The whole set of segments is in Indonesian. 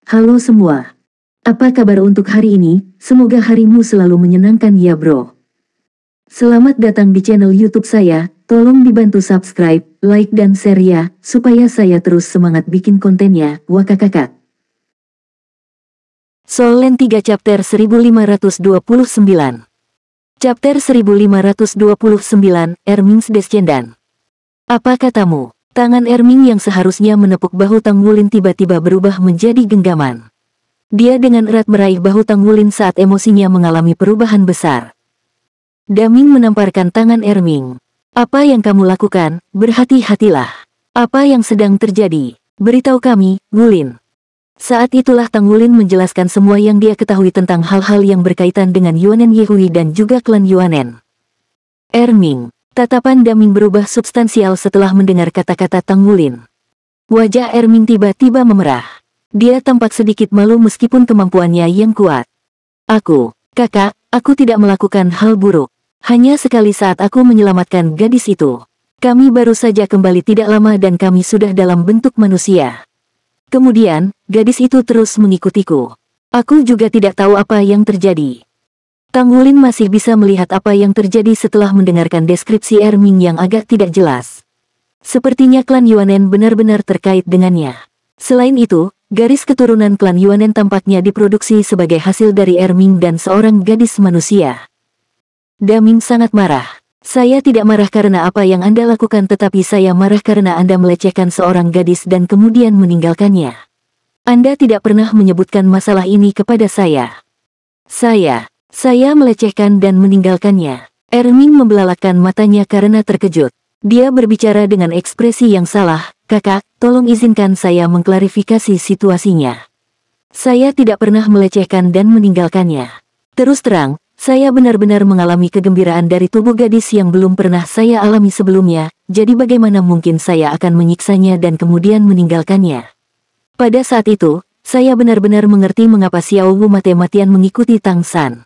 Halo semua. Apa kabar untuk hari ini? Semoga harimu selalu menyenangkan ya bro. Selamat datang di channel YouTube saya. Tolong dibantu subscribe, like dan share ya, supaya saya terus semangat bikin kontennya. Wakakakak. Solen 3 chapter 1529. Chapter 1529, Erming's Descendant. Apa katamu? Tangan Erming yang seharusnya menepuk bahu Tang Wulin tiba-tiba berubah menjadi genggaman. Dia dengan erat meraih bahu Tang Wulin saat emosinya mengalami perubahan besar. Daming menamparkan tangan Erming. Apa yang kamu lakukan? Berhati-hatilah. Apa yang sedang terjadi? Beritahu kami, Wulin. Saat itulah Tang Wulin menjelaskan semua yang dia ketahui tentang hal-hal yang berkaitan dengan Yuanen Yehui dan juga klan Yuanen. Erming. Tatapan Daming berubah substansial setelah mendengar kata-kata Tang Wulin. Wajah Erming tiba-tiba memerah. Dia tampak sedikit malu meskipun kemampuannya yang kuat. Kakak, aku tidak melakukan hal buruk. Hanya sekali saat aku menyelamatkan gadis itu. Kami baru saja kembali tidak lama dan kami sudah dalam bentuk manusia. Kemudian, gadis itu terus mengikutiku. Aku juga tidak tahu apa yang terjadi. Tang Wulin masih bisa melihat apa yang terjadi setelah mendengarkan deskripsi Erming yang agak tidak jelas. Sepertinya klan Yuanen benar-benar terkait dengannya. Selain itu, garis keturunan klan Yuanen tampaknya diproduksi sebagai hasil dari Erming dan seorang gadis manusia. Daming sangat marah. Saya tidak marah karena apa yang Anda lakukan, tetapi saya marah karena Anda melecehkan seorang gadis dan kemudian meninggalkannya. Anda tidak pernah menyebutkan masalah ini kepada saya. Saya melecehkan dan meninggalkannya. Erming membelalakkan matanya karena terkejut. Dia berbicara dengan ekspresi yang salah. Kakak, tolong izinkan saya mengklarifikasi situasinya. Saya tidak pernah melecehkan dan meninggalkannya. Terus terang, saya benar-benar mengalami kegembiraan dari tubuh gadis yang belum pernah saya alami sebelumnya, jadi bagaimana mungkin saya akan menyiksanya dan kemudian meninggalkannya. Pada saat itu, saya benar-benar mengerti mengapa Xiao Wu mati-matian mengikuti Tang San.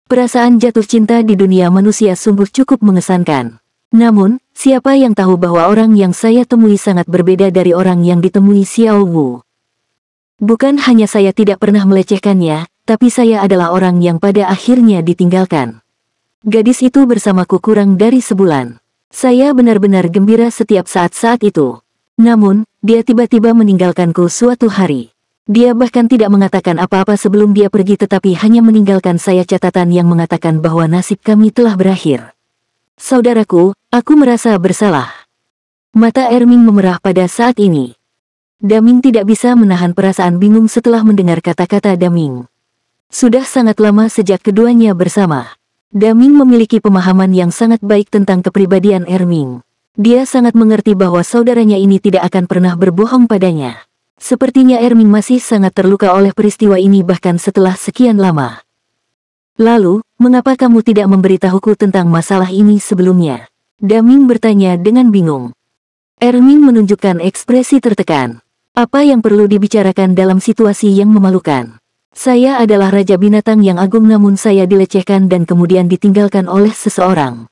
Perasaan jatuh cinta di dunia manusia sungguh cukup mengesankan. Namun, siapa yang tahu bahwa orang yang saya temui sangat berbeda dari orang yang ditemui Xiao Wu. Bukan hanya saya tidak pernah melecehkannya, tapi saya adalah orang yang pada akhirnya ditinggalkan. Gadis itu bersamaku kurang dari sebulan. Saya benar-benar gembira setiap saat-saat itu. Namun, dia tiba-tiba meninggalkanku suatu hari. Dia bahkan tidak mengatakan apa-apa sebelum dia pergi, tetapi hanya meninggalkan saya catatan yang mengatakan bahwa nasib kami telah berakhir. Saudaraku, aku merasa bersalah. Mata Erming memerah pada saat ini. Daming tidak bisa menahan perasaan bingung setelah mendengar kata-kata Daming. Sudah sangat lama sejak keduanya bersama. Daming memiliki pemahaman yang sangat baik tentang kepribadian Erming. Dia sangat mengerti bahwa saudaranya ini tidak akan pernah berbohong padanya. Sepertinya Erming masih sangat terluka oleh peristiwa ini bahkan setelah sekian lama. Lalu, mengapa kamu tidak memberitahuku tentang masalah ini sebelumnya? Daming bertanya dengan bingung. Erming menunjukkan ekspresi tertekan. Apa yang perlu dibicarakan dalam situasi yang memalukan? Saya adalah raja binatang yang agung namun saya dilecehkan dan kemudian ditinggalkan oleh seseorang.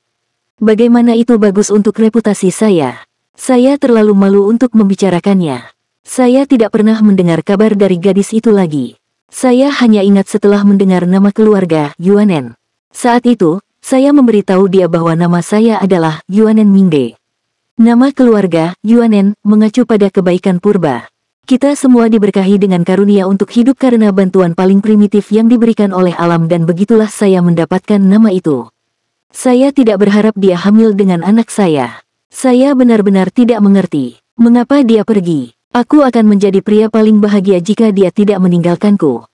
Bagaimana itu bagus untuk reputasi saya? Saya terlalu malu untuk membicarakannya. Saya tidak pernah mendengar kabar dari gadis itu lagi. Saya hanya ingat setelah mendengar nama keluarga, Yuanen. Saat itu, saya memberitahu dia bahwa nama saya adalah Yuanen Mingde. Nama keluarga, Yuanen, mengacu pada kebaikan purba. Kita semua diberkahi dengan karunia untuk hidup karena bantuan paling primitif yang diberikan oleh alam dan begitulah saya mendapatkan nama itu. Saya tidak berharap dia hamil dengan anak saya. Saya benar-benar tidak mengerti mengapa dia pergi. Aku akan menjadi pria paling bahagia jika dia tidak meninggalkanku.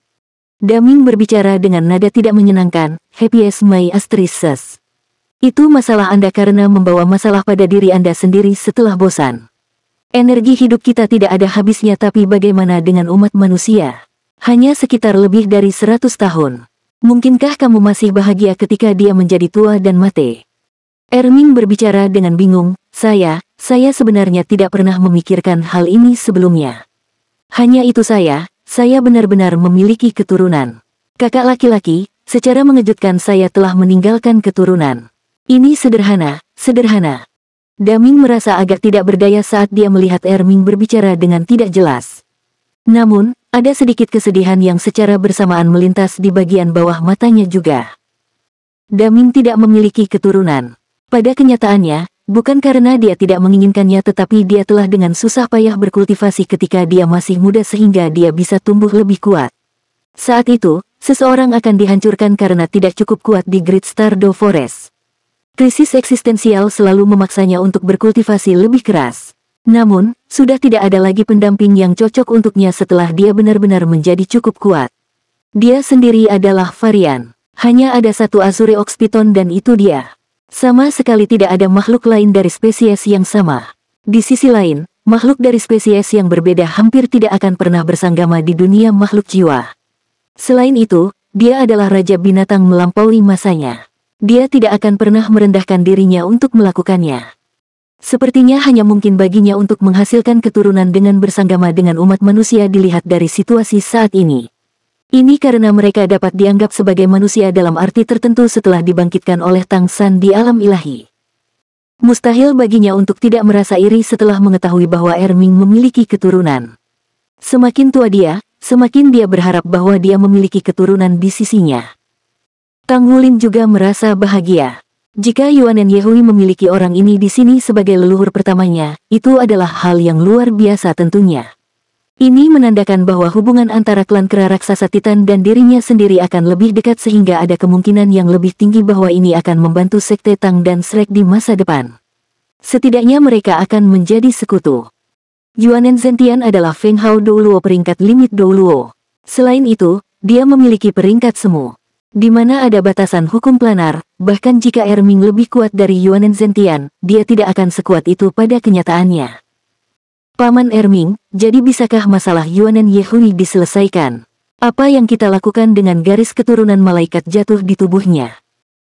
Daming berbicara dengan nada tidak menyenangkan. Happy as my astrisses. Itu masalah Anda karena membawa masalah pada diri Anda sendiri setelah bosan. Energi hidup kita tidak ada habisnya, tapi bagaimana dengan umat manusia? Hanya sekitar lebih dari 100 tahun. Mungkinkah kamu masih bahagia ketika dia menjadi tua dan mati? Erming berbicara dengan bingung. Saya sebenarnya tidak pernah memikirkan hal ini sebelumnya. Hanya itu saya benar-benar memiliki keturunan. Kakak laki-laki, secara mengejutkan saya telah meninggalkan keturunan. Ini sederhana. Daming merasa agak tidak berdaya saat dia melihat Erming berbicara dengan tidak jelas. Namun, ada sedikit kesedihan yang secara bersamaan melintas di bagian bawah matanya juga. Daming tidak memiliki keturunan. Pada kenyataannya, bukan karena dia tidak menginginkannya, tetapi dia telah dengan susah payah berkultivasi ketika dia masih muda sehingga dia bisa tumbuh lebih kuat. Saat itu, seseorang akan dihancurkan karena tidak cukup kuat di Great Stardew Forest. Krisis eksistensial selalu memaksanya untuk berkultivasi lebih keras. Namun, sudah tidak ada lagi pendamping yang cocok untuknya setelah dia benar-benar menjadi cukup kuat. Dia sendiri adalah varian. Hanya ada satu Azure Ox Python dan itu dia. Sama sekali tidak ada makhluk lain dari spesies yang sama. Di sisi lain, makhluk dari spesies yang berbeda hampir tidak akan pernah bersanggama di dunia makhluk jiwa. Selain itu, dia adalah raja binatang melampaui masanya. Dia tidak akan pernah merendahkan dirinya untuk melakukannya. Sepertinya hanya mungkin baginya untuk menghasilkan keturunan dengan bersanggama dengan umat manusia dilihat dari situasi saat ini. Ini karena mereka dapat dianggap sebagai manusia dalam arti tertentu setelah dibangkitkan oleh Tang San di alam ilahi. Mustahil baginya untuk tidak merasa iri setelah mengetahui bahwa Erming memiliki keturunan. Semakin tua dia, semakin dia berharap bahwa dia memiliki keturunan di sisinya. Tang Wulin juga merasa bahagia. Jika Yuanen Yehui memiliki orang ini di sini sebagai leluhur pertamanya, itu adalah hal yang luar biasa tentunya. Ini menandakan bahwa hubungan antara klan kera raksasa Titan dan dirinya sendiri akan lebih dekat sehingga ada kemungkinan yang lebih tinggi bahwa ini akan membantu Sekte Tang dan Shrek di masa depan. Setidaknya mereka akan menjadi sekutu. Yuanen Zentian adalah Feng Hao Douluo peringkat limit Douluo. Selain itu, dia memiliki peringkat semu, di mana ada batasan hukum planar. Bahkan jika Erming lebih kuat dari Yuanen Zentian, dia tidak akan sekuat itu pada kenyataannya. Paman Erming, jadi bisakah masalah Yuanen Yehui diselesaikan? Apa yang kita lakukan dengan garis keturunan malaikat jatuh di tubuhnya?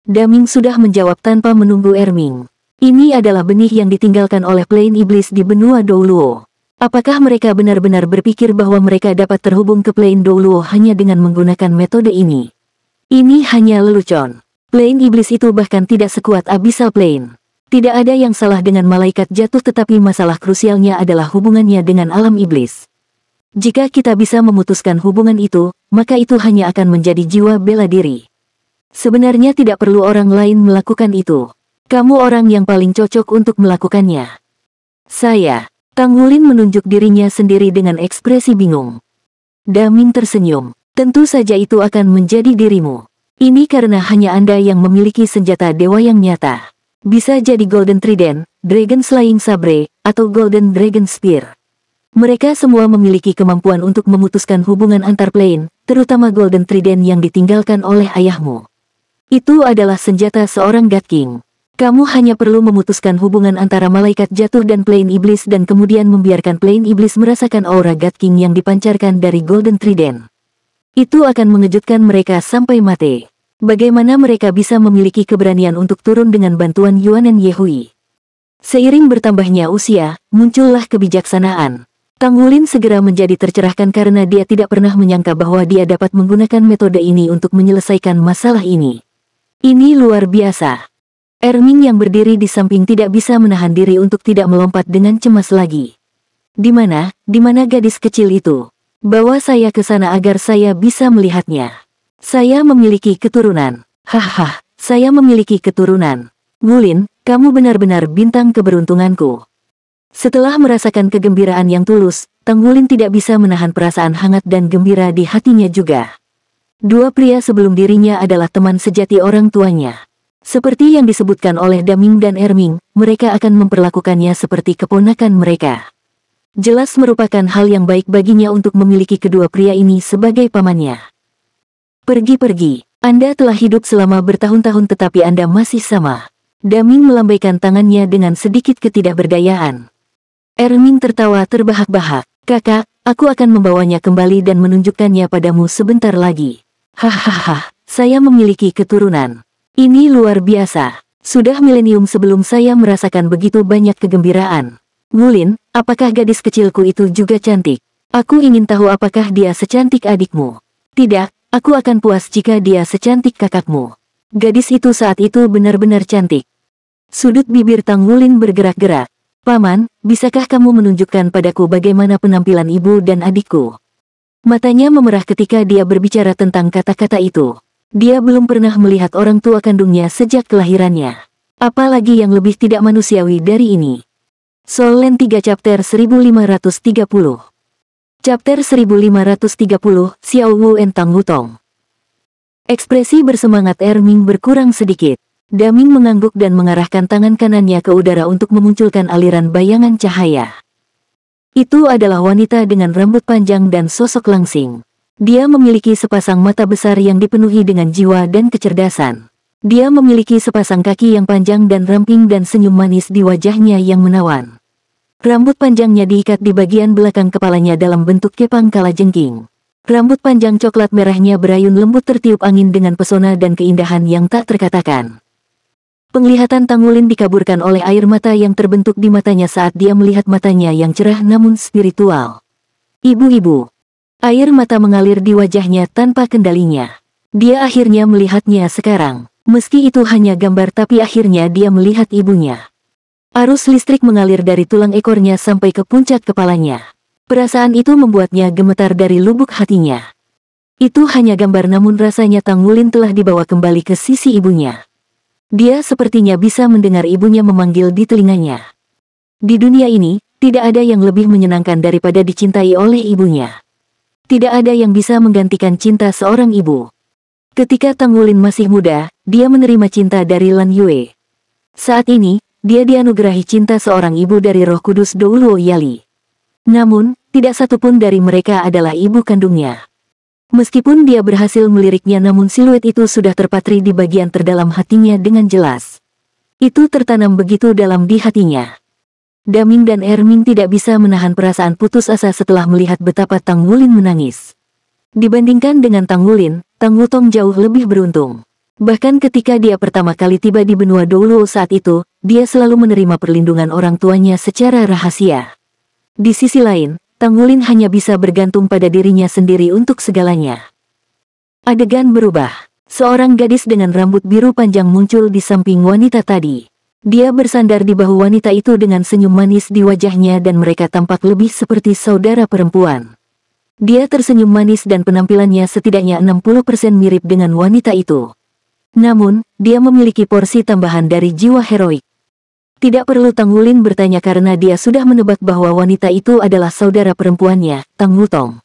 Daming sudah menjawab tanpa menunggu Erming. Ini adalah benih yang ditinggalkan oleh Plain Iblis di benua Douluo. Apakah mereka benar-benar berpikir bahwa mereka dapat terhubung ke Plain Douluo hanya dengan menggunakan metode ini? Ini hanya lelucon. Plain Iblis itu bahkan tidak sekuat Abyssal Plane. Tidak ada yang salah dengan malaikat jatuh, tetapi masalah krusialnya adalah hubungannya dengan alam iblis. Jika kita bisa memutuskan hubungan itu, maka itu hanya akan menjadi jiwa bela diri. Sebenarnya tidak perlu orang lain melakukan itu. Kamu orang yang paling cocok untuk melakukannya. Saya. Tang Wulin menunjuk dirinya sendiri dengan ekspresi bingung. Daming tersenyum. Tentu saja itu akan menjadi dirimu. Ini karena hanya Anda yang memiliki senjata dewa yang nyata. Bisa jadi Golden Trident, Dragon Slaying Sabre, atau Golden Dragon Spear. Mereka semua memiliki kemampuan untuk memutuskan hubungan antar plane, terutama Golden Trident yang ditinggalkan oleh ayahmu. Itu adalah senjata seorang God King. Kamu hanya perlu memutuskan hubungan antara malaikat jatuh dan plane iblis dan kemudian membiarkan plane iblis merasakan aura God King yang dipancarkan dari Golden Trident. Itu akan mengejutkan mereka sampai mati. Bagaimana mereka bisa memiliki keberanian untuk turun dengan bantuan Yuanen Yehui? Seiring bertambahnya usia, muncullah kebijaksanaan. Tang Wulin segera menjadi tercerahkan karena dia tidak pernah menyangka bahwa dia dapat menggunakan metode ini untuk menyelesaikan masalah ini. Ini luar biasa. Erming yang berdiri di samping tidak bisa menahan diri untuk tidak melompat dengan cemas lagi. Di mana gadis kecil itu? Bawa saya ke sana agar saya bisa melihatnya. Saya memiliki keturunan. Hahaha, saya memiliki keturunan. Wulin, kamu benar-benar bintang keberuntunganku. Setelah merasakan kegembiraan yang tulus, Tang Wulin tidak bisa menahan perasaan hangat dan gembira di hatinya juga. Dua pria sebelum dirinya adalah teman sejati orang tuanya. Seperti yang disebutkan oleh Daming dan Erming, mereka akan memperlakukannya seperti keponakan mereka. Jelas merupakan hal yang baik baginya untuk memiliki kedua pria ini sebagai pamannya. Pergi-pergi, Anda telah hidup selama bertahun-tahun tetapi Anda masih sama. Daming melambaikan tangannya dengan sedikit ketidakberdayaan. Erming tertawa terbahak-bahak. Kakak, aku akan membawanya kembali dan menunjukkannya padamu sebentar lagi. Hahaha, saya memiliki keturunan. Ini luar biasa. Sudah milenium sebelum saya merasakan begitu banyak kegembiraan. Wulin, apakah gadis kecilku itu juga cantik? Aku ingin tahu apakah dia secantik adikmu. Tidak, aku akan puas jika dia secantik kakakmu. Gadis itu saat itu benar-benar cantik. Sudut bibir Tang Wulin bergerak-gerak. Paman, bisakah kamu menunjukkan padaku bagaimana penampilan ibu dan adikku? Matanya memerah ketika dia berbicara tentang kata-kata itu. Dia belum pernah melihat orang tua kandungnya sejak kelahirannya. Apalagi yang lebih tidak manusiawi dari ini. Soul Land 3 Chapter 1530. Chapter 1530, Xiao Wu and Tang Wutong. Ekspresi bersemangat Erming berkurang sedikit. Daming mengangguk dan mengarahkan tangan kanannya ke udara untuk memunculkan aliran bayangan cahaya. Itu adalah wanita dengan rambut panjang dan sosok langsing. Dia memiliki sepasang mata besar yang dipenuhi dengan jiwa dan kecerdasan. Dia memiliki sepasang kaki yang panjang dan ramping dan senyum manis di wajahnya yang menawan. Rambut panjangnya diikat di bagian belakang kepalanya dalam bentuk kepang kalajengking. Rambut panjang coklat merahnya berayun lembut tertiup angin dengan pesona dan keindahan yang tak terkatakan. Penglihatan Tang Wulin dikaburkan oleh air mata yang terbentuk di matanya saat dia melihat matanya yang cerah namun spiritual. Ibu-ibu. Air mata mengalir di wajahnya tanpa kendalinya. Dia akhirnya melihatnya sekarang. Meski itu hanya gambar tapi akhirnya dia melihat ibunya. Arus listrik mengalir dari tulang ekornya sampai ke puncak kepalanya. Perasaan itu membuatnya gemetar dari lubuk hatinya. Itu hanya gambar namun rasanya Tang Wulin telah dibawa kembali ke sisi ibunya. Dia sepertinya bisa mendengar ibunya memanggil di telinganya. Di dunia ini, tidak ada yang lebih menyenangkan daripada dicintai oleh ibunya. Tidak ada yang bisa menggantikan cinta seorang ibu. Ketika Tang Wulin masih muda, dia menerima cinta dari Lan Yue. Saat ini, dia dianugerahi cinta seorang ibu dari Roh Kudus Douluo Yali. Namun, tidak satupun dari mereka adalah ibu kandungnya. Meskipun dia berhasil meliriknya namun siluet itu sudah terpatri di bagian terdalam hatinya dengan jelas. Itu tertanam begitu dalam di hatinya. Daming dan Erming tidak bisa menahan perasaan putus asa setelah melihat betapa Tang Wulin menangis. Dibandingkan dengan Tang Wulin, Tang Wutong jauh lebih beruntung. Bahkan ketika dia pertama kali tiba di benua Douluo saat itu, dia selalu menerima perlindungan orang tuanya secara rahasia. Di sisi lain, Tang Wulin hanya bisa bergantung pada dirinya sendiri untuk segalanya. Adegan berubah. Seorang gadis dengan rambut biru panjang muncul di samping wanita tadi. Dia bersandar di bahu wanita itu dengan senyum manis di wajahnya dan mereka tampak lebih seperti saudara perempuan. Dia tersenyum manis dan penampilannya setidaknya 60% mirip dengan wanita itu. Namun, dia memiliki porsi tambahan dari jiwa heroik. Tidak perlu Tang Wulin bertanya karena dia sudah menebak bahwa wanita itu adalah saudara perempuannya, Tang Wutong.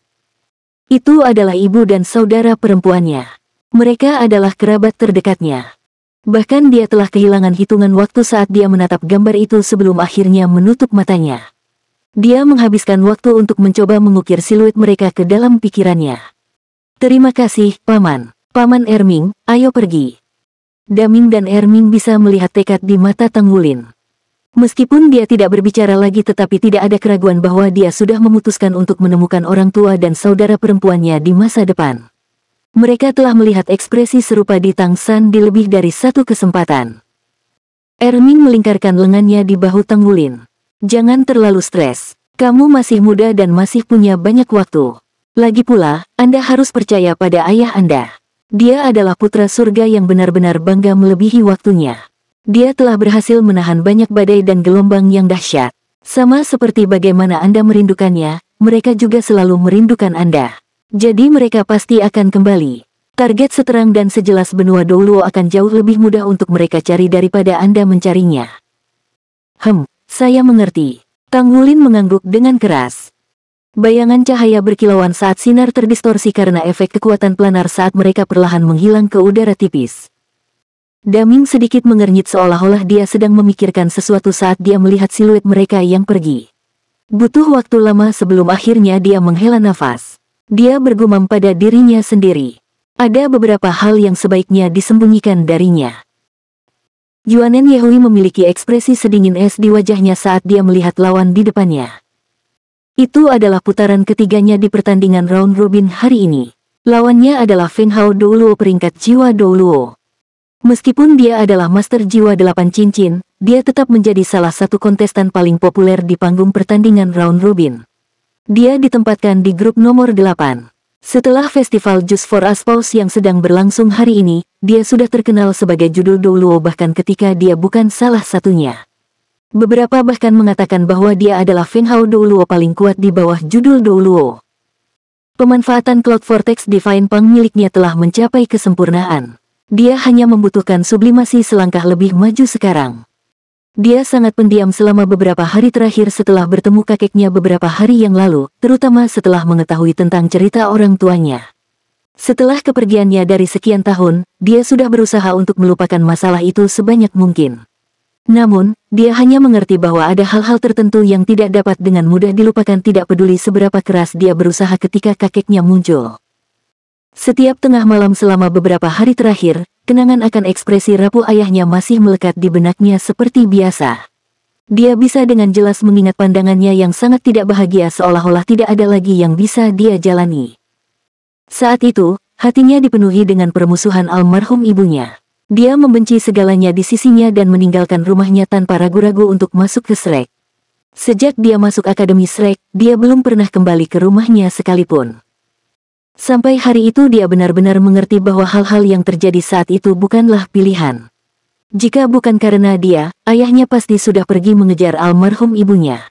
Itu adalah ibu dan saudara perempuannya. Mereka adalah kerabat terdekatnya. Bahkan dia telah kehilangan hitungan waktu saat dia menatap gambar itu sebelum akhirnya menutup matanya. Dia menghabiskan waktu untuk mencoba mengukir siluet mereka ke dalam pikirannya. Terima kasih, Paman. Paman Erming, ayo pergi. Daming dan Erming bisa melihat tekad di mata Tang Wulin. Meskipun dia tidak berbicara lagi tetapi tidak ada keraguan bahwa dia sudah memutuskan untuk menemukan orang tua dan saudara perempuannya di masa depan. Mereka telah melihat ekspresi serupa di Tang San di lebih dari satu kesempatan. Erming melingkarkan lengannya di bahu Tang Wulin. Jangan terlalu stres. Kamu masih muda dan masih punya banyak waktu. Lagi pula, Anda harus percaya pada ayah Anda. Dia adalah putra surga yang benar-benar bangga melebihi waktunya. Dia telah berhasil menahan banyak badai dan gelombang yang dahsyat. Sama seperti bagaimana Anda merindukannya, mereka juga selalu merindukan Anda. Jadi mereka pasti akan kembali. Target seterang dan sejelas benua Douluo akan jauh lebih mudah untuk mereka cari daripada Anda mencarinya. Saya mengerti. Tang Wulin mengangguk dengan keras. Bayangan cahaya berkilauan saat sinar terdistorsi karena efek kekuatan planar saat mereka perlahan menghilang ke udara tipis. Daming sedikit mengernyit seolah-olah dia sedang memikirkan sesuatu saat dia melihat siluet mereka yang pergi. Butuh waktu lama sebelum akhirnya dia menghela nafas. Dia bergumam pada dirinya sendiri. Ada beberapa hal yang sebaiknya disembunyikan darinya. Yuanen Yehui memiliki ekspresi sedingin es di wajahnya saat dia melihat lawan di depannya. Itu adalah putaran ketiganya di pertandingan round robin hari ini. Lawannya adalah Feng Hao Douluo peringkat jiwa Douluo. Meskipun dia adalah master jiwa 8 cincin, dia tetap menjadi salah satu kontestan paling populer di panggung pertandingan round robin. Dia ditempatkan di grup nomor 8. Setelah festival Just for Aspause yang sedang berlangsung hari ini, dia sudah terkenal sebagai judul Douluo bahkan ketika dia bukan salah satunya. Beberapa bahkan mengatakan bahwa dia adalah Feng Hao Douluo paling kuat di bawah judul Douluo. Pemanfaatan Cloud Vortex Divine Pang miliknya telah mencapai kesempurnaan. Dia hanya membutuhkan sublimasi selangkah lebih maju sekarang. Dia sangat pendiam selama beberapa hari terakhir setelah bertemu kakeknya beberapa hari yang lalu, terutama setelah mengetahui tentang cerita orang tuanya. Setelah kepergiannya dari sekian tahun, dia sudah berusaha untuk melupakan masalah itu sebanyak mungkin. Namun, dia hanya mengerti bahwa ada hal-hal tertentu yang tidak dapat dengan mudah dilupakan, tidak peduli seberapa keras dia berusaha ketika kakeknya muncul. Setiap tengah malam selama beberapa hari terakhir, kenangan akan ekspresi rapuh ayahnya masih melekat di benaknya seperti biasa. Dia bisa dengan jelas mengingat pandangannya yang sangat tidak bahagia seolah-olah tidak ada lagi yang bisa dia jalani. Saat itu, hatinya dipenuhi dengan permusuhan almarhum ibunya. Dia membenci segalanya di sisinya dan meninggalkan rumahnya tanpa ragu-ragu untuk masuk ke Shrek. Sejak dia masuk Akademi Shrek, dia belum pernah kembali ke rumahnya sekalipun. Sampai hari itu dia benar-benar mengerti bahwa hal-hal yang terjadi saat itu bukanlah pilihan. Jika bukan karena dia, ayahnya pasti sudah pergi mengejar almarhum ibunya.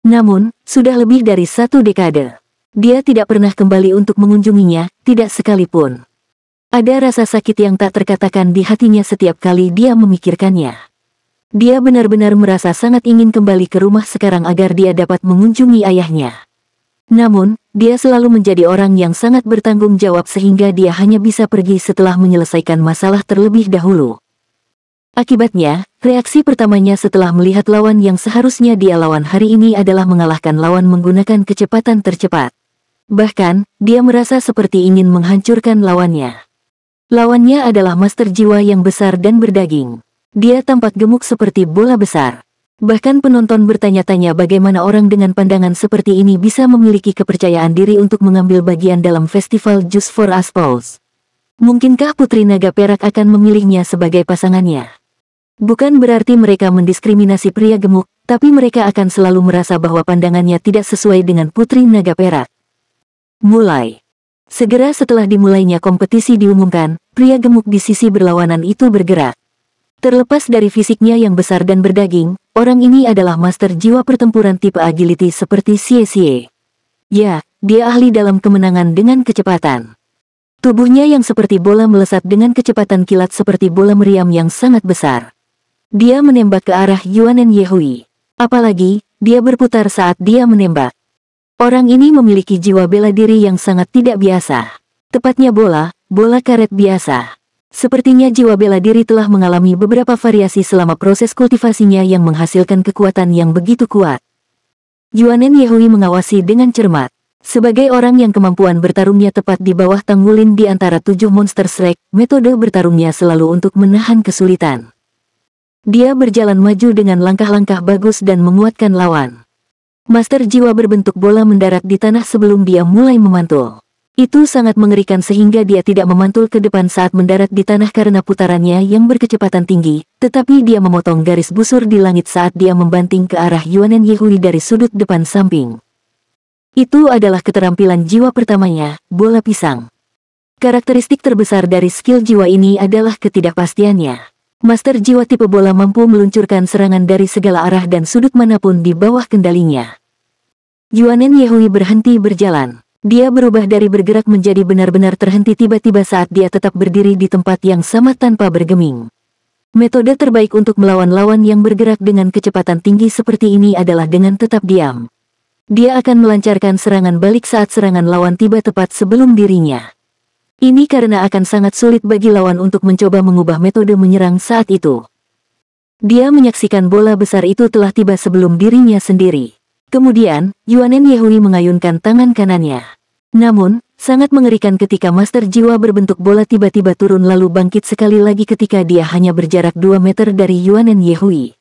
Namun, sudah lebih dari 1 dekade. Dia tidak pernah kembali untuk mengunjunginya, tidak sekalipun. Ada rasa sakit yang tak terkatakan di hatinya setiap kali dia memikirkannya. Dia benar-benar merasa sangat ingin kembali ke rumah sekarang agar dia dapat mengunjungi ayahnya. Namun, dia selalu menjadi orang yang sangat bertanggung jawab sehingga dia hanya bisa pergi setelah menyelesaikan masalah terlebih dahulu. Akibatnya, reaksi pertamanya setelah melihat lawan yang seharusnya dia lawan hari ini adalah mengalahkan lawan menggunakan kecepatan tercepat. Bahkan, dia merasa seperti ingin menghancurkan lawannya. Lawannya adalah master jiwa yang besar dan berdaging. Dia tampak gemuk seperti bola besar. Bahkan penonton bertanya-tanya bagaimana orang dengan pandangan seperti ini bisa memiliki kepercayaan diri untuk mengambil bagian dalam festival Just for Aspals. Mungkinkah Putri Naga Perak akan memilihnya sebagai pasangannya? Bukan berarti mereka mendiskriminasi pria gemuk, tapi mereka akan selalu merasa bahwa pandangannya tidak sesuai dengan Putri Naga Perak. Mulai. Segera setelah dimulainya kompetisi diumumkan, pria gemuk di sisi berlawanan itu bergerak. Terlepas dari fisiknya yang besar dan berdaging, orang ini adalah master jiwa pertempuran tipe agility seperti Xie. Ya, dia ahli dalam kemenangan dengan kecepatan. Tubuhnya yang seperti bola melesat dengan kecepatan kilat seperti bola meriam yang sangat besar. Dia menembak ke arah Yuanen Yehui. Apalagi, dia berputar saat dia menembak. Orang ini memiliki jiwa bela diri yang sangat tidak biasa. Tepatnya bola karet biasa. Sepertinya jiwa bela diri telah mengalami beberapa variasi selama proses kultivasinya yang menghasilkan kekuatan yang begitu kuat. Yuanen Yehui mengawasi dengan cermat. Sebagai orang yang kemampuan bertarungnya tepat di bawah Tanggulin di antara 7 monster Shrek, metode bertarungnya selalu untuk menahan kesulitan. Dia berjalan maju dengan langkah-langkah bagus dan menguatkan lawan. Master jiwa berbentuk bola mendarat di tanah sebelum dia mulai memantul. Itu sangat mengerikan sehingga dia tidak memantul ke depan saat mendarat di tanah karena putarannya yang berkecepatan tinggi, tetapi dia memotong garis busur di langit saat dia membanting ke arah Yuanen Yehui dari sudut depan samping. Itu adalah keterampilan jiwa pertamanya, bola pisang. Karakteristik terbesar dari skill jiwa ini adalah ketidakpastiannya. Master jiwa tipe bola mampu meluncurkan serangan dari segala arah dan sudut manapun di bawah kendalinya. Yuanen Yehui berhenti berjalan. Dia berubah dari bergerak menjadi benar-benar terhenti tiba-tiba saat dia tetap berdiri di tempat yang sama tanpa bergeming. Metode terbaik untuk melawan lawan yang bergerak dengan kecepatan tinggi seperti ini adalah dengan tetap diam. Dia akan melancarkan serangan balik saat serangan lawan tiba tepat sebelum dirinya. Ini karena akan sangat sulit bagi lawan untuk mencoba mengubah metode menyerang saat itu. Dia menyaksikan bola besar itu telah tiba sebelum dirinya sendiri. Kemudian, Yuanen Yehui mengayunkan tangan kanannya. Namun, sangat mengerikan ketika master jiwa berbentuk bola tiba-tiba turun lalu bangkit sekali lagi ketika dia hanya berjarak 2 meter dari Yuanen Yehui.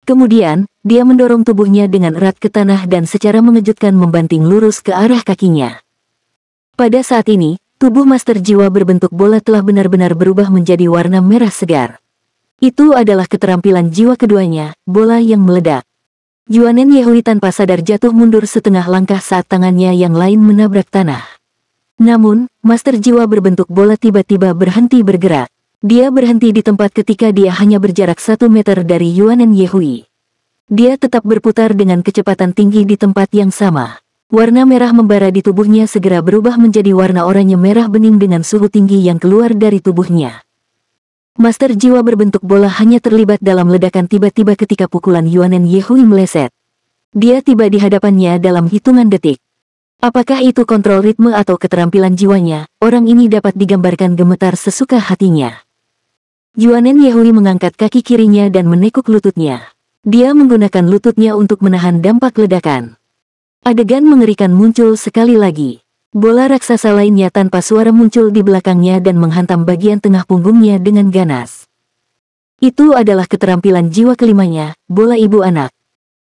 Kemudian, dia mendorong tubuhnya dengan erat ke tanah dan secara mengejutkan membanting lurus ke arah kakinya. Pada saat ini, tubuh master jiwa berbentuk bola telah benar-benar berubah menjadi warna merah segar. Itu adalah keterampilan jiwa keduanya, bola yang meledak. Yuanen Yehui tanpa sadar jatuh mundur setengah langkah saat tangannya yang lain menabrak tanah. Namun, master jiwa berbentuk bola tiba-tiba berhenti bergerak. Dia berhenti di tempat ketika dia hanya berjarak 1 meter dari Yuanen Yehui. Dia tetap berputar dengan kecepatan tinggi di tempat yang sama. Warna merah membara di tubuhnya segera berubah menjadi warna oranye merah bening dengan suhu tinggi yang keluar dari tubuhnya. Master jiwa berbentuk bola hanya terlibat dalam ledakan tiba-tiba ketika pukulan Yuanen Yehui meleset. Dia tiba di hadapannya dalam hitungan detik. Apakah itu kontrol ritme atau keterampilan jiwanya? Orang ini dapat digambarkan gemetar sesuka hatinya. Yuanen Yehui mengangkat kaki kirinya dan menekuk lututnya. Dia menggunakan lututnya untuk menahan dampak ledakan. Adegan mengerikan muncul sekali lagi. Bola raksasa lainnya tanpa suara muncul di belakangnya dan menghantam bagian tengah punggungnya dengan ganas. Itu adalah keterampilan jiwa kelimanya, bola ibu anak.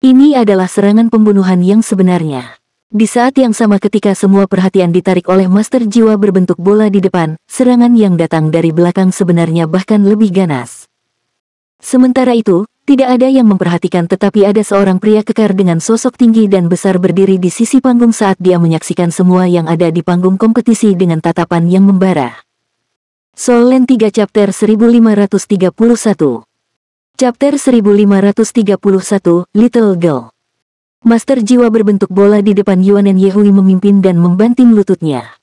Ini adalah serangan pembunuhan yang sebenarnya. Di saat yang sama ketika semua perhatian ditarik oleh master jiwa berbentuk bola di depan, serangan yang datang dari belakang sebenarnya bahkan lebih ganas. Sementara itu, tidak ada yang memperhatikan tetapi ada seorang pria kekar dengan sosok tinggi dan besar berdiri di sisi panggung saat dia menyaksikan semua yang ada di panggung kompetisi dengan tatapan yang membara. Soul Land 3 Chapter 1531 Chapter 1531, Little Girl. Master jiwa berbentuk bola di depan Yuanen Yehui memimpin dan membanting lututnya.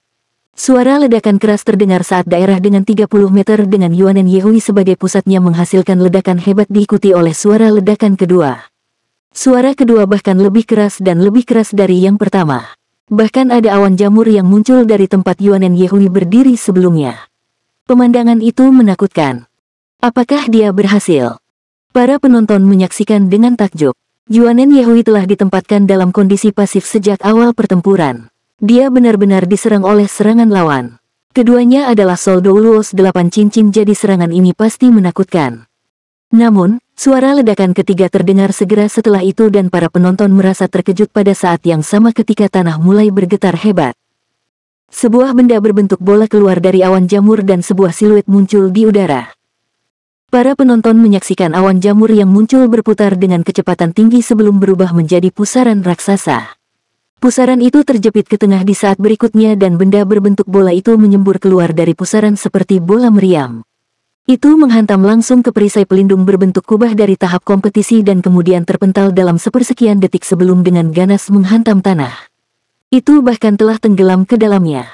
Suara ledakan keras terdengar saat daerah dengan 30 meter dengan Yuanen Yehui sebagai pusatnya menghasilkan ledakan hebat diikuti oleh suara ledakan kedua. Suara kedua bahkan lebih keras dan lebih keras dari yang pertama. Bahkan ada awan jamur yang muncul dari tempat Yuanen Yehui berdiri sebelumnya. Pemandangan itu menakutkan. Apakah dia berhasil? Para penonton menyaksikan dengan takjub. Yuanen Yehui telah ditempatkan dalam kondisi pasif sejak awal pertempuran. Dia benar-benar diserang oleh serangan lawan. Keduanya adalah Soul Doulos 8 cincin jadi serangan ini pasti menakutkan. Namun, suara ledakan ketiga terdengar segera setelah itu dan para penonton merasa terkejut pada saat yang sama ketika tanah mulai bergetar hebat. Sebuah benda berbentuk bola keluar dari awan jamur dan sebuah siluet muncul di udara. Para penonton menyaksikan awan jamur yang muncul berputar dengan kecepatan tinggi sebelum berubah menjadi pusaran raksasa. Pusaran itu terjepit ke tengah di saat berikutnya dan benda berbentuk bola itu menyembur keluar dari pusaran seperti bola meriam. Itu menghantam langsung ke perisai pelindung berbentuk kubah dari tahap kompetisi dan kemudian terpental dalam sepersekian detik sebelum dengan ganas menghantam tanah. Itu bahkan telah tenggelam ke dalamnya.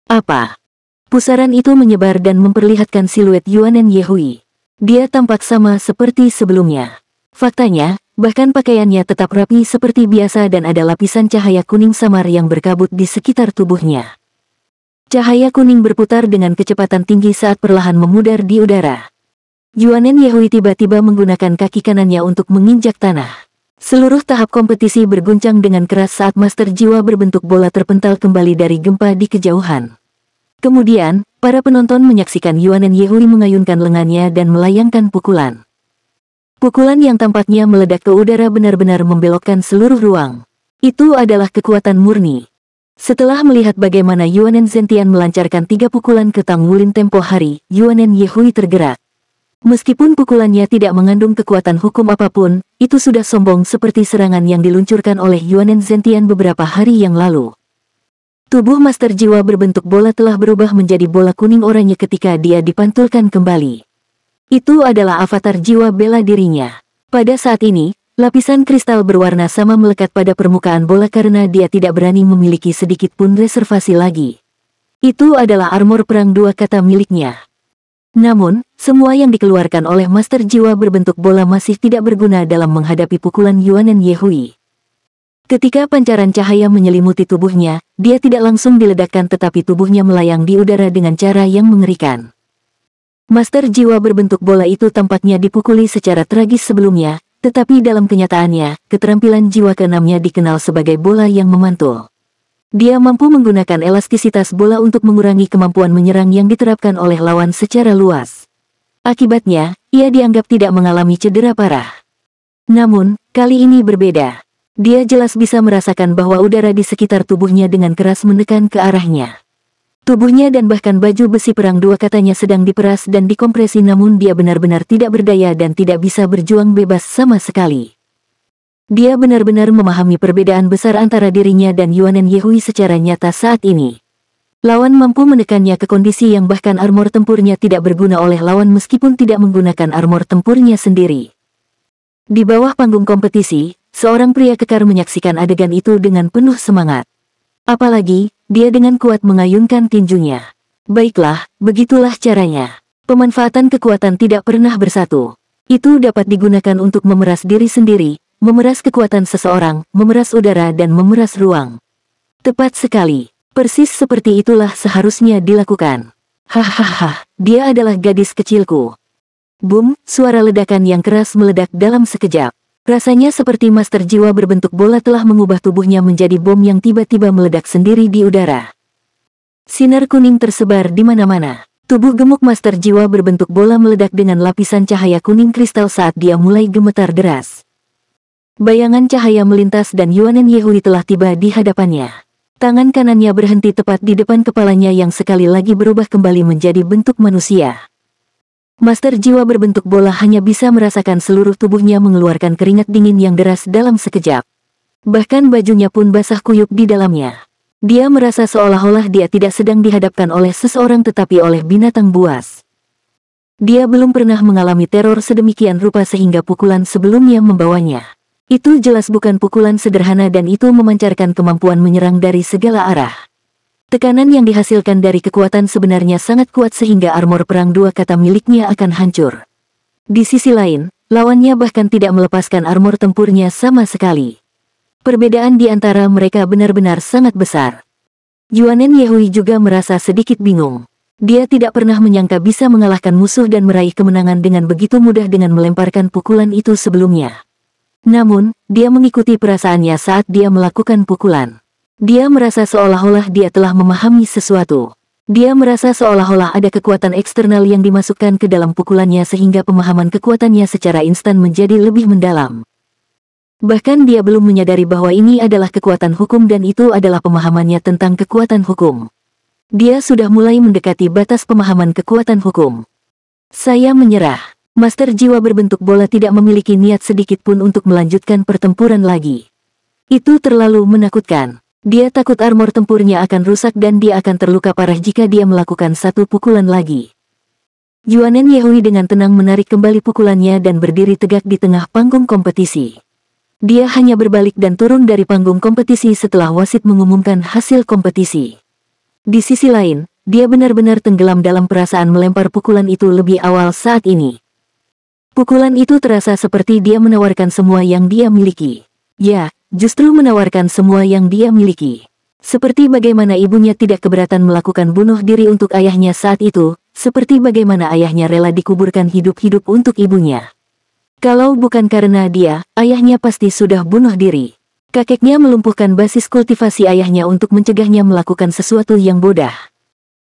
Apa? Pusaran itu menyebar dan memperlihatkan siluet Yuanen Yehui. Dia tampak sama seperti sebelumnya. Faktanya, bahkan pakaiannya tetap rapi seperti biasa dan ada lapisan cahaya kuning samar yang berkabut di sekitar tubuhnya. Cahaya kuning berputar dengan kecepatan tinggi saat perlahan memudar di udara. Yuanen Yehui tiba-tiba menggunakan kaki kanannya untuk menginjak tanah. Seluruh tahap kompetisi berguncang dengan keras saat master jiwa berbentuk bola terpental kembali dari gempa di kejauhan. Kemudian, para penonton menyaksikan Yuanen Yehui mengayunkan lengannya dan melayangkan pukulan. Pukulan yang tampaknya meledak ke udara benar-benar membelokkan seluruh ruang. Itu adalah kekuatan murni. Setelah melihat bagaimana Yuanen Zentian melancarkan 3 pukulan ke Tang Wulin tempo hari, Yuanen Yehui tergerak. Meskipun pukulannya tidak mengandung kekuatan hukum apapun, itu sudah sombong seperti serangan yang diluncurkan oleh Yuanen Zentian beberapa hari yang lalu. Tubuh master jiwa berbentuk bola telah berubah menjadi bola kuning oranye ketika dia dipantulkan kembali. Itu adalah avatar jiwa bela dirinya. Pada saat ini, lapisan kristal berwarna sama melekat pada permukaan bola karena dia tidak berani memiliki sedikit pun reservasi lagi. Itu adalah armor perang 2 kata miliknya. Namun, semua yang dikeluarkan oleh master jiwa berbentuk bola masih tidak berguna dalam menghadapi pukulan Yuanen Yehui. Ketika pancaran cahaya menyelimuti tubuhnya, dia tidak langsung diledakkan tetapi tubuhnya melayang di udara dengan cara yang mengerikan. Master jiwa berbentuk bola itu tampaknya dipukuli secara tragis sebelumnya, tetapi dalam kenyataannya, keterampilan jiwa keenamnya dikenal sebagai bola yang memantul. Dia mampu menggunakan elastisitas bola untuk mengurangi kemampuan menyerang yang diterapkan oleh lawan secara luas. Akibatnya, ia dianggap tidak mengalami cedera parah. Namun, kali ini berbeda. Dia jelas bisa merasakan bahwa udara di sekitar tubuhnya dengan keras menekan ke arahnya. Tubuhnya dan bahkan baju besi perang 2 katanya sedang diperas dan dikompresi namun dia benar-benar tidak berdaya dan tidak bisa berjuang bebas sama sekali. Dia benar-benar memahami perbedaan besar antara dirinya dan Yuanen Yehui secara nyata saat ini. Lawan mampu menekannya ke kondisi yang bahkan armor tempurnya tidak berguna oleh lawan meskipun tidak menggunakan armor tempurnya sendiri. Di bawah panggung kompetisi, seorang pria kekar menyaksikan adegan itu dengan penuh semangat. Apalagi, dia dengan kuat mengayunkan tinjunya. Baiklah, begitulah caranya. Pemanfaatan kekuatan tidak pernah bersatu. Itu dapat digunakan untuk memeras diri sendiri, memeras kekuatan seseorang, memeras udara dan memeras ruang. Tepat sekali. Persis seperti itulah seharusnya dilakukan. Hahaha, dia adalah gadis kecilku. Boom, suara ledakan yang keras meledak dalam sekejap. Rasanya seperti master jiwa berbentuk bola telah mengubah tubuhnya menjadi bom yang tiba-tiba meledak sendiri di udara. Sinar kuning tersebar di mana-mana. Tubuh gemuk master jiwa berbentuk bola meledak dengan lapisan cahaya kuning kristal saat dia mulai gemetar deras. Bayangan cahaya melintas dan Yuanen Yehui telah tiba di hadapannya. Tangan kanannya berhenti tepat di depan kepalanya yang sekali lagi berubah kembali menjadi bentuk manusia. Master jiwa berbentuk bola hanya bisa merasakan seluruh tubuhnya mengeluarkan keringat dingin yang deras dalam sekejap. Bahkan bajunya pun basah kuyup di dalamnya. Dia merasa seolah-olah dia tidak sedang dihadapkan oleh seseorang tetapi oleh binatang buas. Dia belum pernah mengalami teror sedemikian rupa sehingga pukulan sebelumnya membawanya. Itu jelas bukan pukulan sederhana dan itu memancarkan kemampuan menyerang dari segala arah. Tekanan yang dihasilkan dari kekuatan sebenarnya sangat kuat sehingga armor perang dua kata miliknya akan hancur. Di sisi lain, lawannya bahkan tidak melepaskan armor tempurnya sama sekali. Perbedaan di antara mereka benar-benar sangat besar. Yuanen Yehui juga merasa sedikit bingung. Dia tidak pernah menyangka bisa mengalahkan musuh dan meraih kemenangan dengan begitu mudah dengan melemparkan pukulan itu sebelumnya. Namun, dia mengikuti perasaannya saat dia melakukan pukulan. Dia merasa seolah-olah dia telah memahami sesuatu. Dia merasa seolah-olah ada kekuatan eksternal yang dimasukkan ke dalam pukulannya sehingga pemahaman kekuatannya secara instan menjadi lebih mendalam. Bahkan dia belum menyadari bahwa ini adalah kekuatan hukum dan itu adalah pemahamannya tentang kekuatan hukum. Dia sudah mulai mendekati batas pemahaman kekuatan hukum. Saya menyerah. Master jiwa berbentuk bola tidak memiliki niat sedikit pun untuk melanjutkan pertempuran lagi. Itu terlalu menakutkan. Dia takut armor tempurnya akan rusak dan dia akan terluka parah jika dia melakukan satu pukulan lagi. Yuanen Yehui dengan tenang menarik kembali pukulannya dan berdiri tegak di tengah panggung kompetisi. Dia hanya berbalik dan turun dari panggung kompetisi setelah wasit mengumumkan hasil kompetisi. Di sisi lain, dia benar-benar tenggelam dalam perasaan melempar pukulan itu lebih awal saat ini. Pukulan itu terasa seperti dia menawarkan semua yang dia miliki. Ya, justru menawarkan semua yang dia miliki. Seperti bagaimana ibunya tidak keberatan melakukan bunuh diri untuk ayahnya saat itu, seperti bagaimana ayahnya rela dikuburkan hidup-hidup untuk ibunya. Kalau bukan karena dia, ayahnya pasti sudah bunuh diri. Kakeknya melumpuhkan basis kultivasi ayahnya untuk mencegahnya melakukan sesuatu yang bodoh.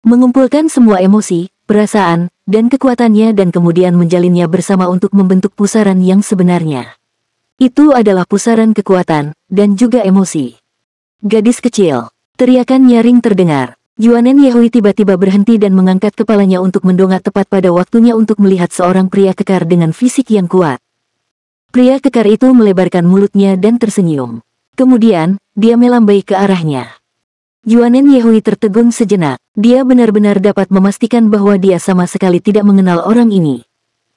Mengumpulkan semua emosi, perasaan, dan kekuatannya dan kemudian menjalinnya bersama untuk membentuk pusaran yang sebenarnya. Itu adalah pusaran kekuatan, dan juga emosi. Gadis kecil. Teriakan nyaring terdengar. Yuanen Yehui tiba-tiba berhenti dan mengangkat kepalanya untuk mendongak tepat pada waktunya untuk melihat seorang pria kekar dengan fisik yang kuat. Pria kekar itu melebarkan mulutnya dan tersenyum. Kemudian, dia melambai ke arahnya. Yuanen Yehui tertegun sejenak. Dia benar-benar dapat memastikan bahwa dia sama sekali tidak mengenal orang ini.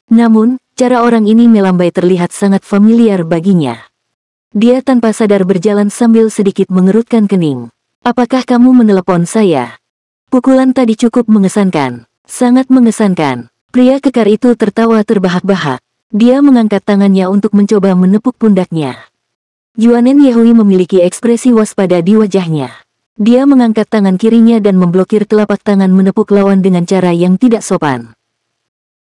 Namun, cara orang ini melambai terlihat sangat familiar baginya. Dia tanpa sadar berjalan sambil sedikit mengerutkan kening. Apakah kamu menelepon saya? Pukulan tadi cukup mengesankan. Sangat mengesankan. Pria kekar itu tertawa terbahak-bahak. Dia mengangkat tangannya untuk mencoba menepuk pundaknya. Yuanen Yehui memiliki ekspresi waspada di wajahnya. Dia mengangkat tangan kirinya dan memblokir telapak tangan menepuk lawan dengan cara yang tidak sopan.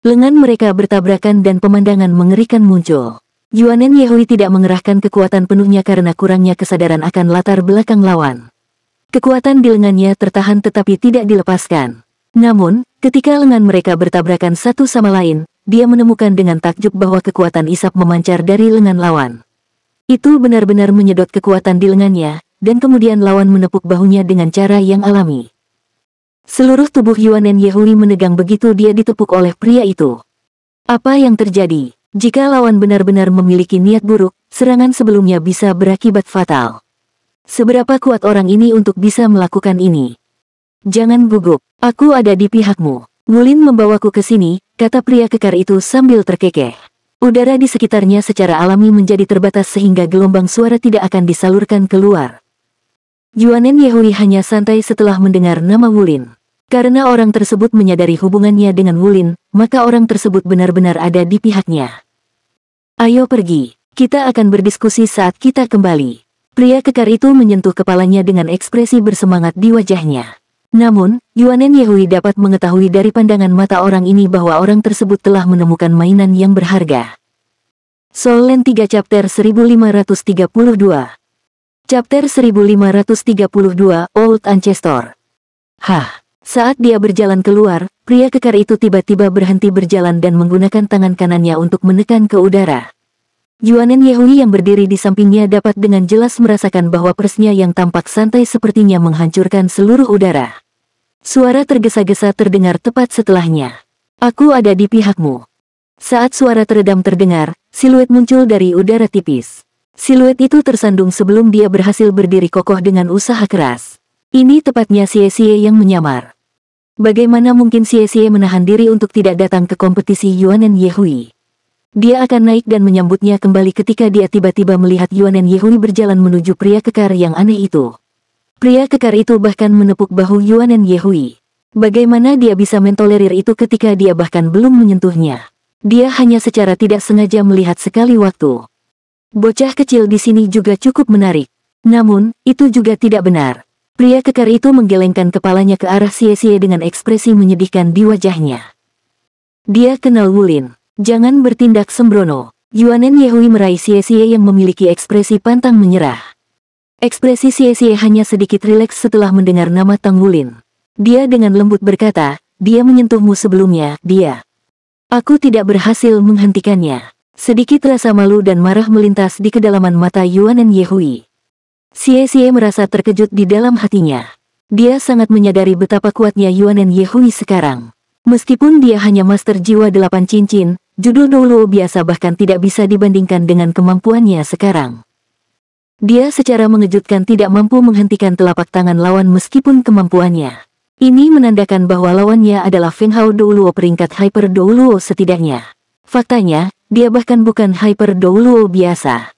Lengan mereka bertabrakan dan pemandangan mengerikan muncul. Yuanen Yehui tidak mengerahkan kekuatan penuhnya karena kurangnya kesadaran akan latar belakang lawan. Kekuatan di lengannya tertahan tetapi tidak dilepaskan. Namun, ketika lengan mereka bertabrakan satu sama lain, dia menemukan dengan takjub bahwa kekuatan isap memancar dari lengan lawan. Itu benar-benar menyedot kekuatan di lengannya, dan kemudian lawan menepuk bahunya dengan cara yang alami. Seluruh tubuh Yuanen Yehui menegang begitu dia ditepuk oleh pria itu. Apa yang terjadi? Jika lawan benar-benar memiliki niat buruk, serangan sebelumnya bisa berakibat fatal. Seberapa kuat orang ini untuk bisa melakukan ini? Jangan gugup, aku ada di pihakmu. Wulin membawaku ke sini, kata pria kekar itu sambil terkekeh. Udara di sekitarnya secara alami menjadi terbatas sehingga gelombang suara tidak akan disalurkan keluar. Yuanen Yehui hanya santai setelah mendengar nama Wulin. Karena orang tersebut menyadari hubungannya dengan Wulin, maka orang tersebut benar-benar ada di pihaknya. Ayo pergi, kita akan berdiskusi saat kita kembali. Pria kekar itu menyentuh kepalanya dengan ekspresi bersemangat di wajahnya. Namun, Yuanen Yehui dapat mengetahui dari pandangan mata orang ini bahwa orang tersebut telah menemukan mainan yang berharga. Soul Land 3 Chapter 1532. Chapter 1532, Old Ancestor. Saat dia berjalan keluar, pria kekar itu tiba-tiba berhenti berjalan dan menggunakan tangan kanannya untuk menekan ke udara. Yuanen Yehui yang berdiri di sampingnya dapat dengan jelas merasakan bahwa persnya yang tampak santai sepertinya menghancurkan seluruh udara. Suara tergesa-gesa terdengar tepat setelahnya. Aku ada di pihakmu. Saat suara teredam terdengar, siluet muncul dari udara tipis. Siluet itu tersandung sebelum dia berhasil berdiri kokoh dengan usaha keras. Ini tepatnya Xie yang menyamar. Bagaimana mungkin Xie menahan diri untuk tidak datang ke kompetisi Yuanen Yehui? Dia akan naik dan menyambutnya kembali ketika dia tiba-tiba melihat Yuanen Yehui berjalan menuju pria kekar yang aneh itu. Pria kekar itu bahkan menepuk bahu Yuanen Yehui. Bagaimana dia bisa mentolerir itu ketika dia bahkan belum menyentuhnya? Dia hanya secara tidak sengaja melihat sekali waktu. Bocah kecil di sini juga cukup menarik. Namun, itu juga tidak benar. Pria kekar itu menggelengkan kepalanya ke arah Xie dengan ekspresi menyedihkan di wajahnya. Dia kenal Wulin. Jangan bertindak sembrono. Yuanen Yehui meraih Xie yang memiliki ekspresi pantang menyerah. Ekspresi Xie hanya sedikit rileks setelah mendengar nama Tang Wulin. Dia dengan lembut berkata, dia menyentuhmu sebelumnya, dia. Aku tidak berhasil menghentikannya. Sedikit rasa malu dan marah melintas di kedalaman mata Yuanen Yehui. Xie merasa terkejut di dalam hatinya. Dia sangat menyadari betapa kuatnya Yuanen Yehui sekarang. Meskipun dia hanya master jiwa 8 cincin, judul Doulo biasa bahkan tidak bisa dibandingkan dengan kemampuannya sekarang. Dia secara mengejutkan tidak mampu menghentikan telapak tangan lawan meskipun kemampuannya. Ini menandakan bahwa lawannya adalah Feng Hao Doulo peringkat Hyper Doulo setidaknya. Faktanya, dia bahkan bukan Hyper Doulo biasa.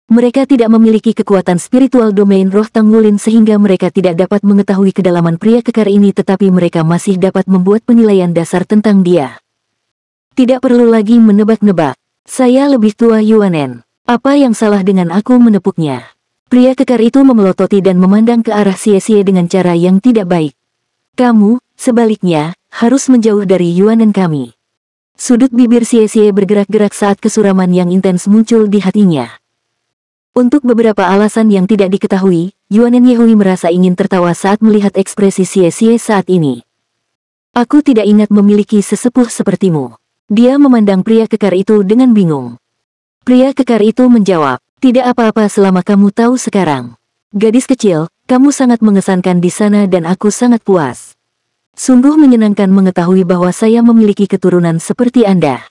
Mereka tidak memiliki kekuatan spiritual domain roh Tang Wulin sehingga mereka tidak dapat mengetahui kedalaman pria kekar ini, tetapi mereka masih dapat membuat penilaian dasar tentang dia. Tidak perlu lagi menebak-nebak. Saya lebih tua Yuanen. Apa yang salah dengan aku menepuknya? Pria kekar itu memelototi dan memandang ke arah Xie dengan cara yang tidak baik. Kamu, sebaliknya, harus menjauh dari Yuanen kami. Sudut bibir Xie bergerak-gerak saat kesuraman yang intens muncul di hatinya. Untuk beberapa alasan yang tidak diketahui, Yuanen Yehui merasa ingin tertawa saat melihat ekspresi Xie saat ini. Aku tidak ingat memiliki sesepuh sepertimu. Dia memandang pria kekar itu dengan bingung. Pria kekar itu menjawab, tidak apa-apa selama kamu tahu sekarang. Gadis kecil, kamu sangat mengesankan di sana dan aku sangat puas. Sungguh menyenangkan mengetahui bahwa saya memiliki keturunan seperti Anda.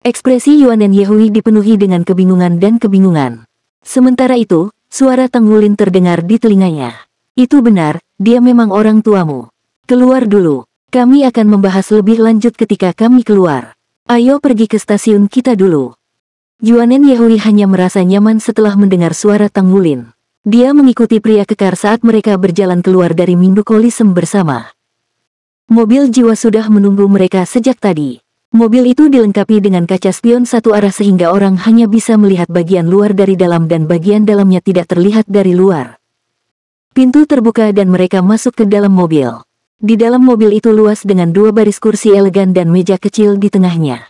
Ekspresi Yuanen Yehui dipenuhi dengan kebingungan dan kebingungan. Sementara itu, suara Tang Wulin terdengar di telinganya. Itu benar, dia memang orang tuamu. Keluar dulu. Kami akan membahas lebih lanjut ketika kami keluar. Ayo pergi ke stasiun kita dulu. Yuanen Yehui hanya merasa nyaman setelah mendengar suara Tang Wulin. Dia mengikuti pria kekar saat mereka berjalan keluar dari Mingdu Kolisem bersama. Mobil jiwa sudah menunggu mereka sejak tadi. Mobil itu dilengkapi dengan kaca spion satu arah sehingga orang hanya bisa melihat bagian luar dari dalam dan bagian dalamnya tidak terlihat dari luar. Pintu terbuka dan mereka masuk ke dalam mobil. Di dalam mobil itu luas dengan 2 baris kursi elegan dan meja kecil di tengahnya.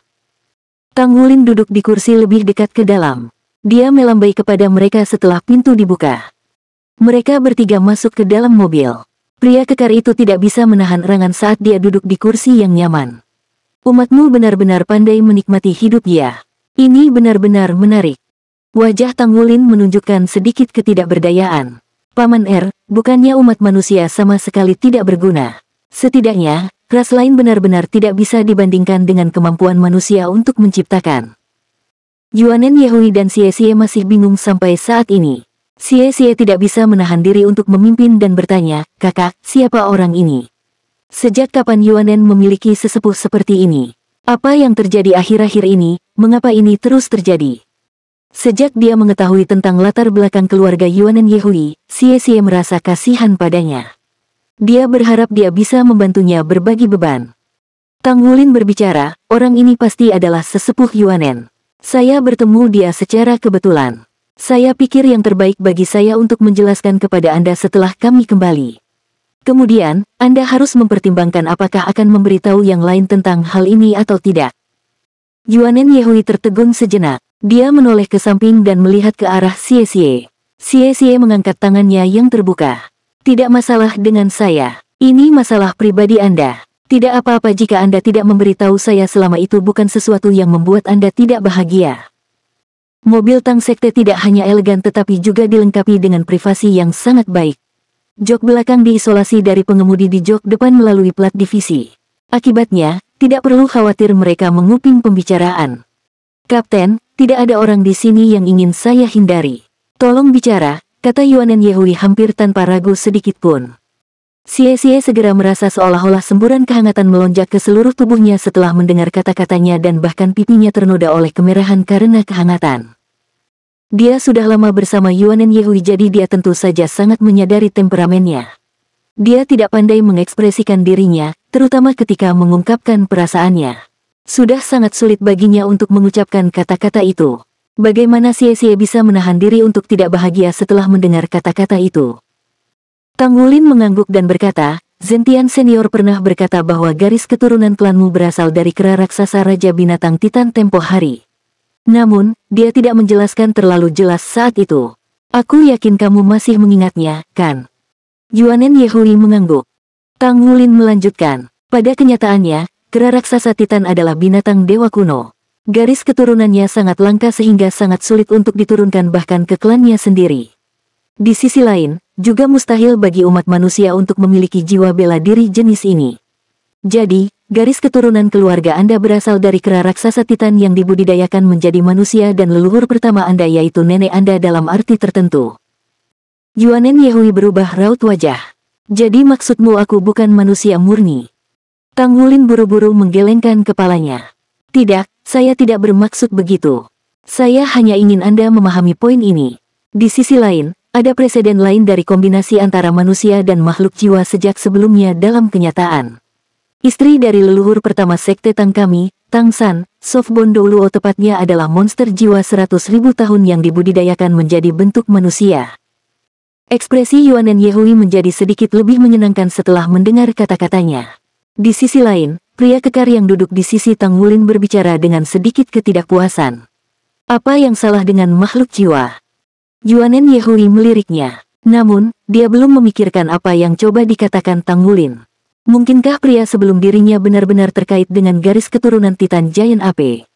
Tang Wulin duduk di kursi lebih dekat ke dalam. Dia melambai kepada mereka setelah pintu dibuka. Mereka bertiga masuk ke dalam mobil. Pria kekar itu tidak bisa menahan erangan saat dia duduk di kursi yang nyaman. Umatmu benar-benar pandai menikmati hidup ya. Ini benar-benar menarik. Wajah Tang Wulin menunjukkan sedikit ketidakberdayaan. Paman bukannya umat manusia sama sekali tidak berguna. Setidaknya, ras lain benar-benar tidak bisa dibandingkan dengan kemampuan manusia untuk menciptakan. Yuanen Yehui dan Xie masih bingung sampai saat ini. Xie tidak bisa menahan diri untuk memimpin dan bertanya, kakak, siapa orang ini? Sejak kapan Yuanen memiliki sesepuh seperti ini? Apa yang terjadi akhir-akhir ini? mengapa ini terus terjadi. Sejak dia mengetahui tentang latar belakang keluarga Yuanen Yehui, Xie merasa kasihan padanya. Dia berharap dia bisa membantunya berbagi beban. Tang Wulin berbicara, orang ini pasti adalah sesepuh Yuanen. Saya bertemu dia secara kebetulan. Saya pikir yang terbaik bagi saya untuk menjelaskan kepada Anda setelah kami kembali. Kemudian, Anda harus mempertimbangkan apakah akan memberitahu yang lain tentang hal ini atau tidak. Yuanen Yehui tertegun sejenak. Dia menoleh ke samping dan melihat ke arah Xie. Xie mengangkat tangannya yang terbuka. Tidak masalah dengan saya. Ini masalah pribadi Anda. Tidak apa-apa jika Anda tidak memberitahu saya selama itu bukan sesuatu yang membuat Anda tidak bahagia. Mobil Tang Sekte tidak hanya elegan tetapi juga dilengkapi dengan privasi yang sangat baik. Jok belakang diisolasi dari pengemudi di jok depan melalui plat divisi. Akibatnya, tidak perlu khawatir mereka menguping pembicaraan. Kapten, tidak ada orang di sini yang ingin saya hindari. Tolong bicara, kata Yuanen Yehui hampir tanpa ragu sedikit pun. Xie segera merasa seolah-olah semburan kehangatan melonjak ke seluruh tubuhnya setelah mendengar kata-katanya dan bahkan pipinya ternoda oleh kemerahan karena kehangatan. Dia sudah lama bersama Yuanen Yehui jadi dia tentu saja sangat menyadari temperamennya. Dia tidak pandai mengekspresikan dirinya, terutama ketika mengungkapkan perasaannya. Sudah sangat sulit baginya untuk mengucapkan kata-kata itu. Bagaimana Xie bisa menahan diri untuk tidak bahagia setelah mendengar kata-kata itu? Tang Wulin mengangguk dan berkata, Zentian Senior pernah berkata bahwa garis keturunan klanmu berasal dari kera raksasa Raja Binatang Titan tempo hari. Namun, dia tidak menjelaskan terlalu jelas saat itu. Aku yakin kamu masih mengingatnya, kan? Yuanen Yehui mengangguk. Tang Wulin melanjutkan, pada kenyataannya, kera raksasa Titan adalah binatang dewa kuno. Garis keturunannya sangat langka sehingga sangat sulit untuk diturunkan bahkan ke klannya sendiri. Di sisi lain, juga mustahil bagi umat manusia untuk memiliki jiwa bela diri jenis ini. Jadi, garis keturunan keluarga Anda berasal dari kera raksasa Titan yang dibudidayakan menjadi manusia dan leluhur pertama Anda yaitu nenek Anda dalam arti tertentu. Yuanen Yehui berubah raut wajah. Jadi maksudmu aku bukan manusia murni? Tang Wulin buru-buru menggelengkan kepalanya. Tidak, saya tidak bermaksud begitu. Saya hanya ingin Anda memahami poin ini. Di sisi lain, ada preseden lain dari kombinasi antara manusia dan makhluk jiwa sejak sebelumnya dalam kenyataan. Istri dari leluhur pertama sekte Tang kami, Tang San, Sofbon Douluo tepatnya adalah monster jiwa 100.000 tahun yang dibudidayakan menjadi bentuk manusia. Ekspresi Yuanen Yehui menjadi sedikit lebih menyenangkan setelah mendengar kata-katanya. Di sisi lain, pria kekar yang duduk di sisi Tang Wulin berbicara dengan sedikit ketidakpuasan. Apa yang salah dengan makhluk jiwa? Yuanen Yehui meliriknya. Namun, dia belum memikirkan apa yang coba dikatakan Tang Wulin. Mungkinkah pria sebelum dirinya benar-benar terkait dengan garis keturunan Titan Giant AP?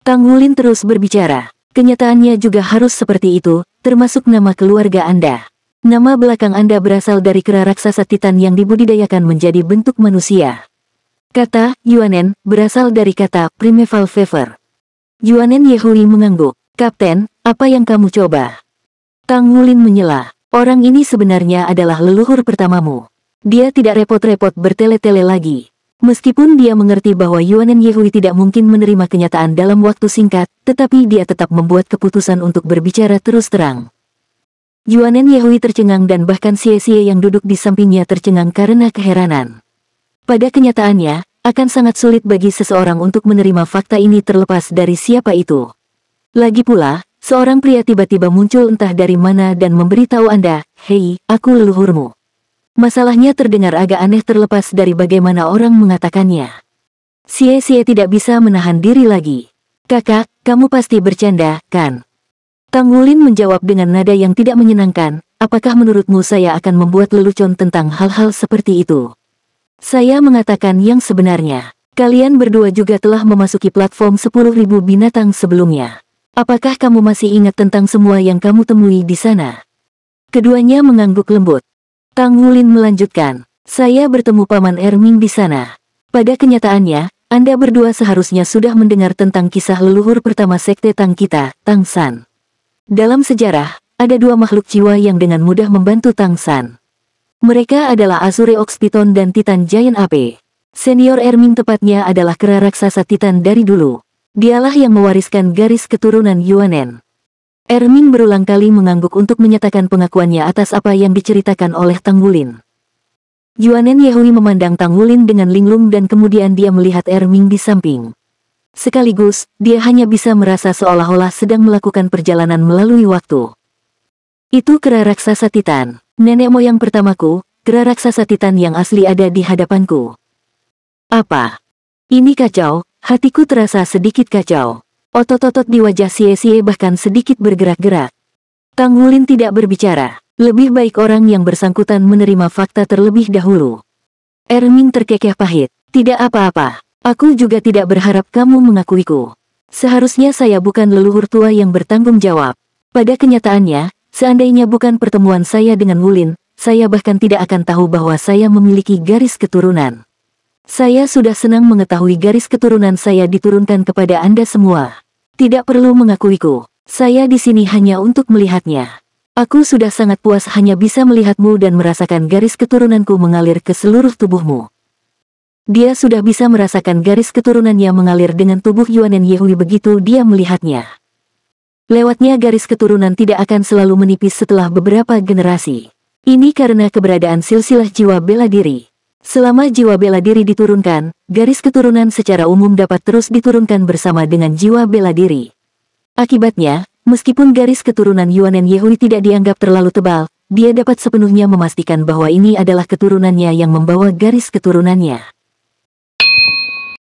Tang Wulin terus berbicara. Kenyataannya juga harus seperti itu, termasuk nama keluarga Anda. Nama belakang Anda berasal dari kera raksasa Titan yang dibudidayakan menjadi bentuk manusia. Kata Yuanen berasal dari kata primeval fever. Yuanen Yehui mengangguk. Kapten, apa yang kamu coba? Tang Wulin menyela. Orang ini sebenarnya adalah leluhur pertamamu. Dia tidak repot-repot bertele-tele lagi. Meskipun dia mengerti bahwa Yuanen Yehui tidak mungkin menerima kenyataan dalam waktu singkat, tetapi dia tetap membuat keputusan untuk berbicara terus terang. Yuanen Yehui tercengang dan bahkan Xie yang duduk di sampingnya tercengang karena keheranan. Pada kenyataannya, akan sangat sulit bagi seseorang untuk menerima fakta ini terlepas dari siapa itu. Lagi pula, seorang pria tiba-tiba muncul entah dari mana dan memberitahu Anda, "Hei, aku leluhurmu." Masalahnya terdengar agak aneh terlepas dari bagaimana orang mengatakannya. Xie tidak bisa menahan diri lagi. Kakak, kamu pasti bercanda, kan? Tang Wulin menjawab dengan nada yang tidak menyenangkan, apakah menurutmu saya akan membuat lelucon tentang hal-hal seperti itu? Saya mengatakan yang sebenarnya. Kalian berdua juga telah memasuki platform 10.000 binatang sebelumnya. Apakah kamu masih ingat tentang semua yang kamu temui di sana? Keduanya mengangguk lembut. Tang Wulin melanjutkan, saya bertemu Paman Erming di sana. Pada kenyataannya, Anda berdua seharusnya sudah mendengar tentang kisah leluhur pertama sekte Tang kita, Tang San. Dalam sejarah, ada dua makhluk jiwa yang dengan mudah membantu Tang San. Mereka adalah Azure Ox Python dan Titan Giant AP. Senior Erming tepatnya adalah kera raksasa Titan dari dulu. Dialah yang mewariskan garis keturunan Yuanen. Erming berulang kali mengangguk untuk menyatakan pengakuannya atas apa yang diceritakan oleh Tang Wulin. Yuanen Yehui memandang Tang Wulin dengan linglung dan kemudian dia melihat Erming di samping. Sekaligus, dia hanya bisa merasa seolah-olah sedang melakukan perjalanan melalui waktu. Itu kera raksasa Titan, nenek moyang pertamaku, kera raksasa Titan yang asli ada di hadapanku. Apa? Ini kacau, hatiku terasa sedikit kacau. Otot-otot di wajah Xie bahkan sedikit bergerak-gerak. Tang Wulin tidak berbicara. Lebih baik orang yang bersangkutan menerima fakta terlebih dahulu. Erming terkekeh pahit. Tidak apa-apa. Aku juga tidak berharap kamu mengakuiku. Seharusnya saya bukan leluhur tua yang bertanggung jawab. Pada kenyataannya, seandainya bukan pertemuan saya dengan Wulin, saya bahkan tidak akan tahu bahwa saya memiliki garis keturunan. Saya sudah senang mengetahui garis keturunan saya diturunkan kepada Anda semua. Tidak perlu mengakuiku. Saya di sini hanya untuk melihatnya. Aku sudah sangat puas hanya bisa melihatmu dan merasakan garis keturunanku mengalir ke seluruh tubuhmu. Dia sudah bisa merasakan garis keturunannya mengalir dengan tubuh Yuanen Yehui begitu dia melihatnya. Lewatnya garis keturunan tidak akan selalu menipis setelah beberapa generasi. Ini karena keberadaan silsilah jiwa bela diri. Selama jiwa bela diri diturunkan, garis keturunan secara umum dapat terus diturunkan bersama dengan jiwa bela diri. Akibatnya, meskipun garis keturunan Yuanen Yehui tidak dianggap terlalu tebal, dia dapat sepenuhnya memastikan bahwa ini adalah keturunannya yang membawa garis keturunannya.